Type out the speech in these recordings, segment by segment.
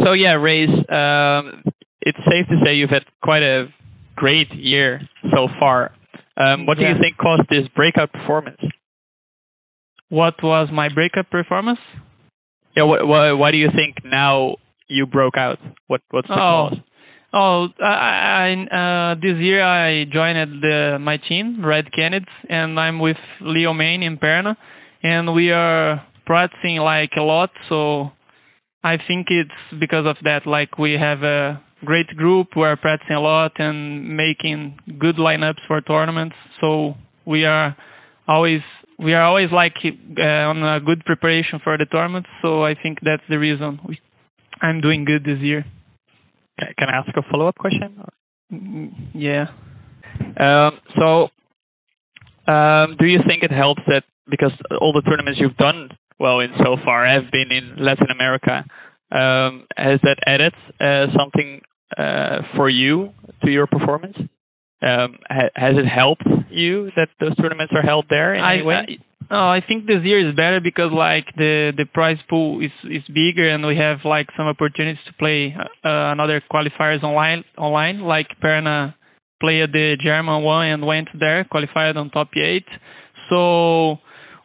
So yeah, Rase, it's safe to say you've had quite a great year so far. What do you think caused this breakout performance? What was my breakout performance? Yeah, why do you think now you broke out? What's the cause? This year I joined my team, Red Canids, and I'm with Leo Main in Perna, and we are practicing like a lot, so I think it's because of that. Like we have a great group, we're practicing a lot and making good lineups for tournaments, so we are always like on a good preparation for the tournaments, so I think that's the reason I'm doing good this year. Can I ask a follow-up question? Yeah. Do you think it helps that because all the tournaments you've done well in so far have been in Latin America, has that added something for you to your performance? Has it helped you that those tournaments are held there in any way? I think this year is better because like the prize pool is bigger and we have like some opportunities to play another qualifiers online. Like Perna played the German one and went there, qualified on top 8. So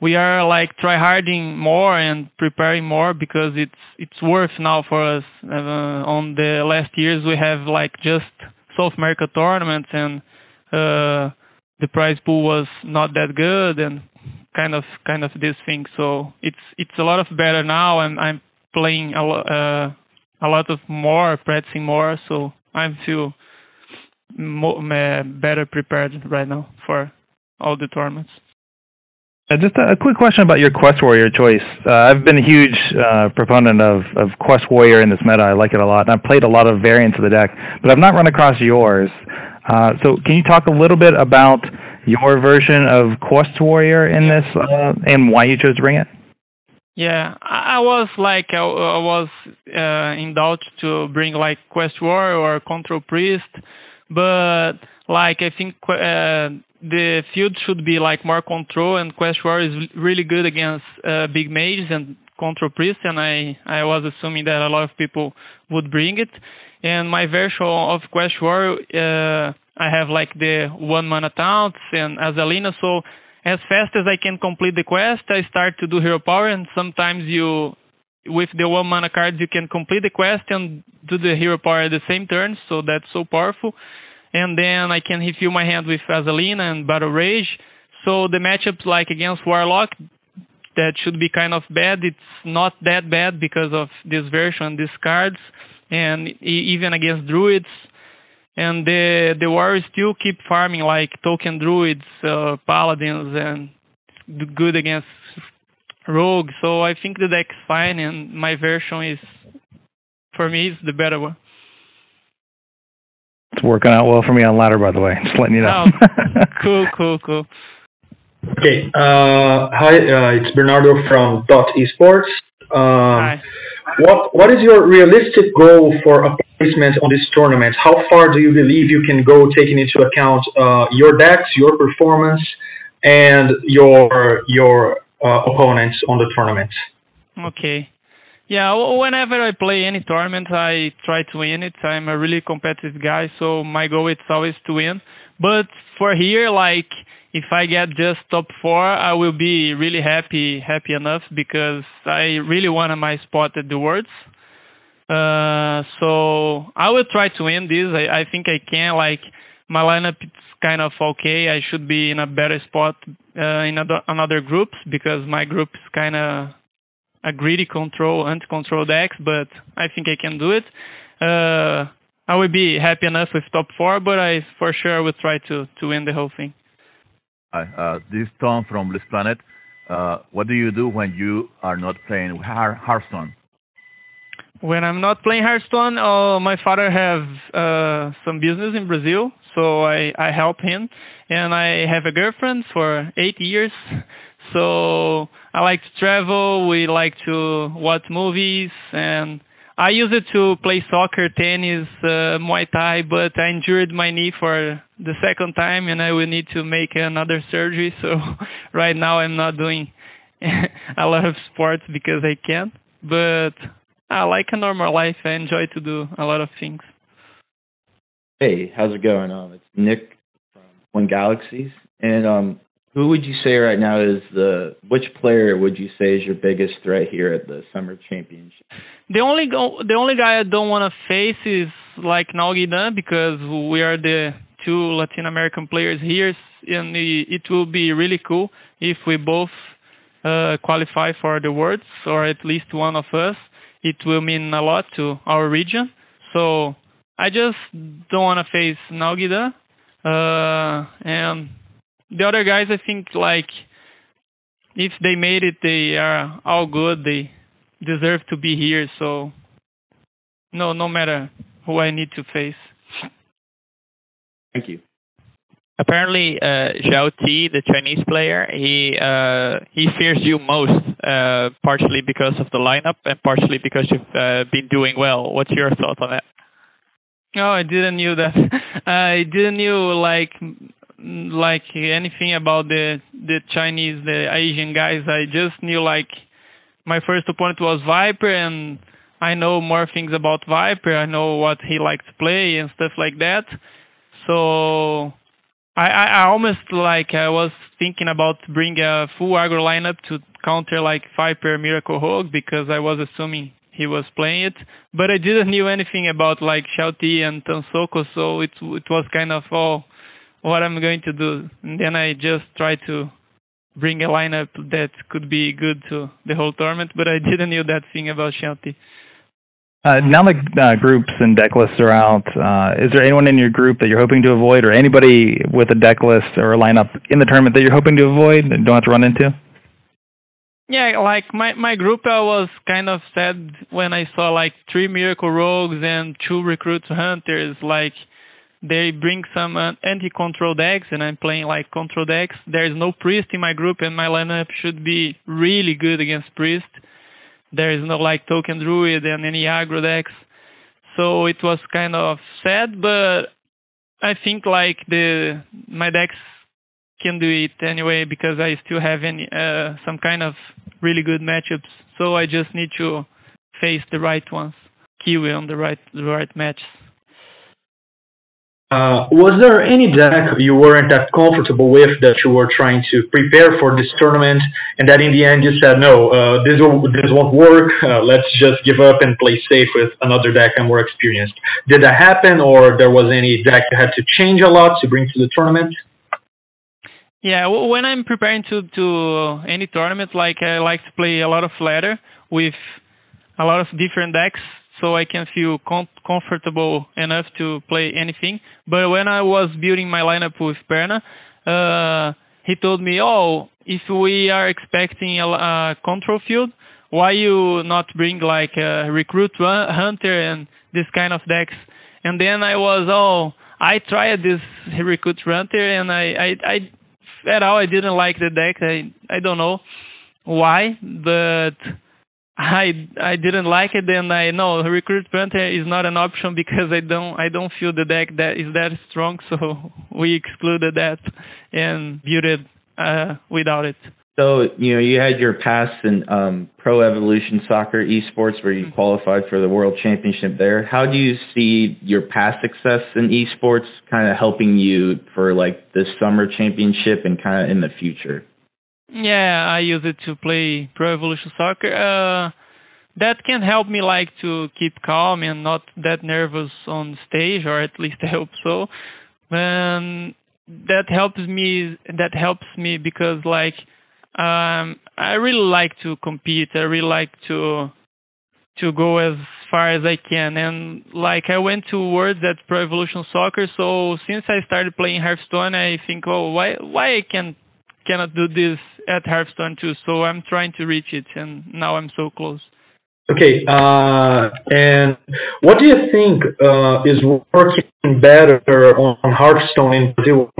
we are like tryharding more and preparing more because it's worth now for us. On the last years we have like just South America tournaments and the prize pool was not that good and kind of this thing. So it's a lot of better now, and I'm playing a lot of more, practicing more. So I feel better prepared right now for all the tournaments. Just a quick question about your Quest Warrior choice. I've been a huge proponent of Quest Warrior in this meta. I like it a lot. And I've played a lot of variants of the deck, but I've not run across yours. So can you talk a little bit about your version of Quest Warrior in this and why you chose to bring it? Yeah, I was in doubt to bring like Quest Warrior or Control Priest, but like I think the field should be like more control, and Quest Warrior is really good against big mages and Control Priest, and I was assuming that a lot of people would bring it. And my version of Quest Warrior, I have like the 1 mana taunts and Azalina, so as fast as I can complete the quest, I start to do hero power, and sometimes with the 1 mana cards, you can complete the quest and do the hero power at the same turn, so that's so powerful. And then I can refill my hand with Azalina and Battle Rage, so the matchups like against Warlock, that should be kind of bad. It's not that bad because of this version, these cards, and even against Druids. And the warriors still keep farming like token druids, paladins, and do good against rogues. So I think the deck's fine, and my version is, for me, is the better one. It's working out well for me on ladder, by the way. Just letting you know. Cool. Okay. Hi, it's Bernardo from Esports. Hi. What is your realistic goal for a placement on this tournament? How far do you believe you can go, taking into account your decks, your performance, and your opponents on the tournament? Okay. Yeah, whenever I play any tournament, I try to win it. I'm a really competitive guy, so my goal is always to win. But for here, like, if I get just top 4, I will be really happy enough because I really wanted my spot at the Worlds. So I will try to win this. I think I can. Like, my lineup is kind of okay. I should be in a better spot in another groups because my group is kind of a greedy anti-control decks, but I think I can do it. I will be happy enough with top 4, but I for sure will try to win the whole thing. Hi, this is Tom from Bliss Planet. What do you do when you are not playing Hearthstone? When I'm not playing Hearthstone, my father has some business in Brazil, so I help him. And I have a girlfriend for 8 years, so I like to travel, we like to watch movies, and I used it to play soccer, tennis, Muay Thai, but I injured my knee for the second time and I will need to make another surgery. So right now I'm not doing a lot of sports because I can't. But I like a normal life. I enjoy to do a lot of things. Hey, how's it going? It's Nick from One Galaxies. And who would you say right now is which player would you say is your biggest threat here at the Summer Championship? The only guy I don't want to face is like Nalguidan, because we are the two Latin American players here, and it will be really cool if we both qualify for the Worlds, or at least one of us. It will mean a lot to our region. So I just don't want to face Nalguidan. And the other guys, I think, like, if they made it, they are all good. They deserve to be here. So no matter who I need to face. Thank you. Apparently, Zhao Ti, the Chinese player, he fears you most, partially because of the lineup and partially because you've been doing well. What's your thought on that? Oh, I didn't knew that. I didn't knew like anything about the Chinese, the Asian guys. I just knew like my first opponent was Viper, and I know more things about Viper. I know what he likes to play and stuff like that. So I almost like I was thinking about bring a full aggro lineup to counter like Viper Miracle Rogue, because I was assuming he was playing it, but I didn't knew anything about like Zhao Ti and Tansoko, so it was kind of what I'm going to do. And then I just tried to bring a lineup that could be good to the whole tournament, but I didn't knew that thing about Zhao Ti. Now that groups and deck lists are out, is there anyone in your group that you're hoping to avoid, or anybody with a deck list or a lineup in the tournament that you're hoping to avoid and don't have to run into? Yeah, like my group, I was kind of sad when I saw like 3 Miracle Rogues and 2 Recruit Hunters. Like, they bring some anti-control decks, and I'm playing like control decks. There's no Priest in my group, and my lineup should be really good against Priest. There is no like Token Druid and any aggro decks. So it was kind of sad, but I think like my decks can do it anyway, because I still have some kind of really good matchups. So I just need to face the right ones, Kiwi on the right matches. Was there any deck you weren't that comfortable with that you were trying to prepare for this tournament, and that in the end you said, no, this won't work, let's just give up and play safe with another deck and more experienced? Did that happen, or there was any deck you had to change a lot to bring to the tournament? Yeah, when I'm preparing to any tournament, like I like to play a lot of ladder with a lot of different decks, so I can feel comfortable enough to play anything. But when I was building my lineup with Perna, he told me, oh, if we are expecting a control field, why you not bring like a Recruit Hunter and this kind of decks? And then I tried this Recruit Hunter, and I didn't like the deck. I don't know why, but I didn't like it, and I know Recruit Hunter is not an option because I don't feel the deck that is that strong, so we excluded that and built it without it. So, you had your past in Pro Evolution Soccer esports where you qualified for the World Championship there. How do you see your past success in esports kind of helping you for like this Summer Championship and kind of in the future? Yeah, I use it to play Pro Evolution Soccer. That can help me like to keep calm and not that nervous on stage, or at least I hope so. That helps me because like I really like to compete. I really like to go as far as I can, and like I went to Worlds at Pro Evolution Soccer. So since I started playing Hearthstone, I think, why I cannot do this at Hearthstone too? So I'm trying to reach it, and now I'm so close. Okay, and what do you think is working better on Hearthstone in Brazil,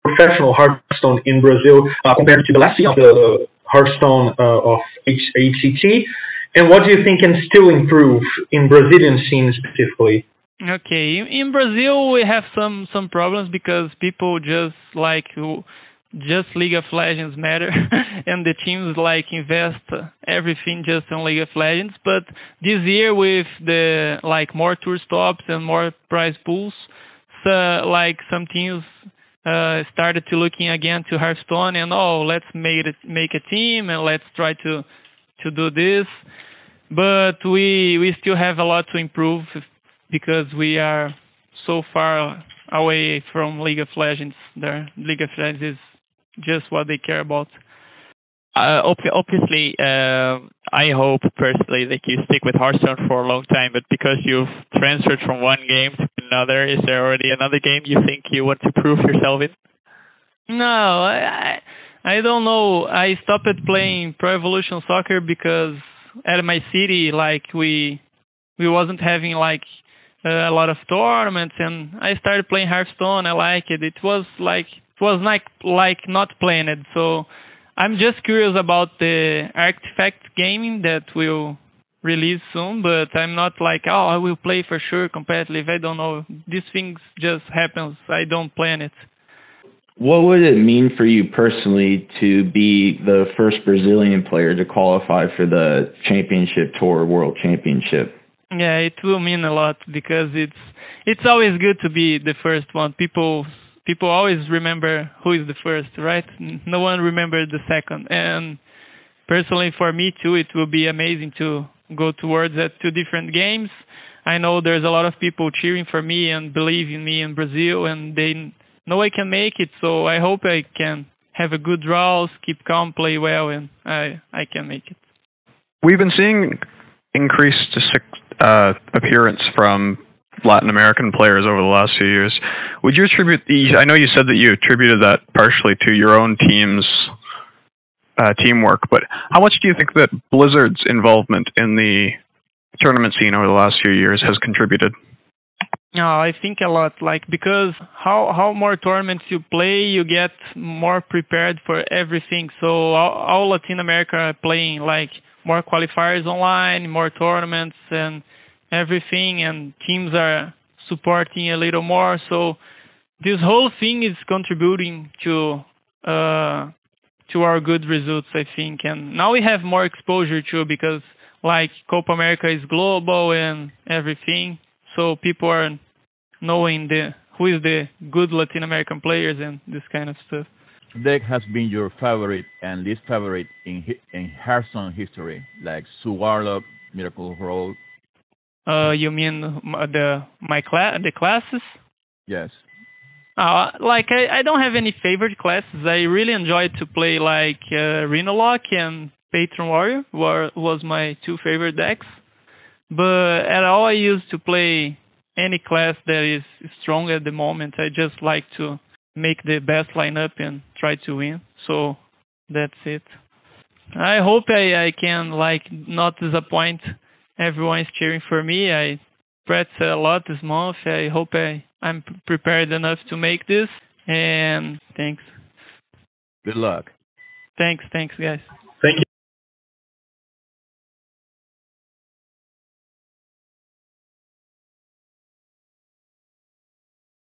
professional Hearthstone in Brazil, compared to the last season of the Hearthstone of HCT? And what do you think can still improve in Brazilian scene specifically? Okay, in Brazil we have some problems because people just like just League of Legends matter, and the teams like invest everything just on League of Legends. But this year with the like more tour stops and more prize pools, so like some teams started to looking again to Hearthstone and let's make a team and let's try to do this. But we still have a lot to improve because we are so far away from League of Legends. League of Legends is just what they care about. Obviously, I hope personally that you stick with Hearthstone for a long time, but because you've transferred from one game to another, is there already another game you think you want to prove yourself in? No, I don't know. I stopped playing Pro Evolution Soccer because at my city, like we wasn't having like a lot of tournaments, and I started playing Hearthstone. I like it. It was like not playing it. So I'm just curious about the Artifact gaming that will release soon, but I'm not like, I will play for sure competitive. I don't know. These things just happens. I don't plan it. What would it mean for you personally to be the first Brazilian player to qualify for the championship tour, World Championship? Yeah, it will mean a lot because it's always good to be the first one. People always remember who is the first, right? No one remembers the second. And personally, for me too, it will be amazing to go towards that 2 different games. I know there's a lot of people cheering for me and believe in me in Brazil, and they know I can make it. So I hope I can have a good draws, keep calm, play well, and I can make it. We've been seeing increased appearance from Latin American players over the last few years. Would you attribute I know you said that you attributed that partially to your own team's teamwork, but how much do you think that Blizzard's involvement in the tournament scene over the last few years has contributed? No, I think a lot, because how more tournaments you play, you get more prepared for everything. So all Latin America are playing more qualifiers online, more tournaments and everything, and teams are supporting a little more. So this whole thing is contributing to our good results, I think. And now we have more exposure too, because Copa America is global and everything. So people are knowing who is the good Latin American players and this kind of stuff. Deck has been your favorite and least favorite in Hearthstone history, like Warlock, Miracle Road? You mean the classes? Yes. I don't have any favorite classes. I really enjoyed to play Rhinolock and Patron Warrior was my 2 favorite decks. But at all, I used to play any class that is strong at the moment. I just like to make the best lineup and try to win. So that's it. I hope I can not disappoint. Everyone is cheering for me. I practice a lot this month. I hope I'm prepared enough to make this. And thanks. Good luck. Thanks, guys.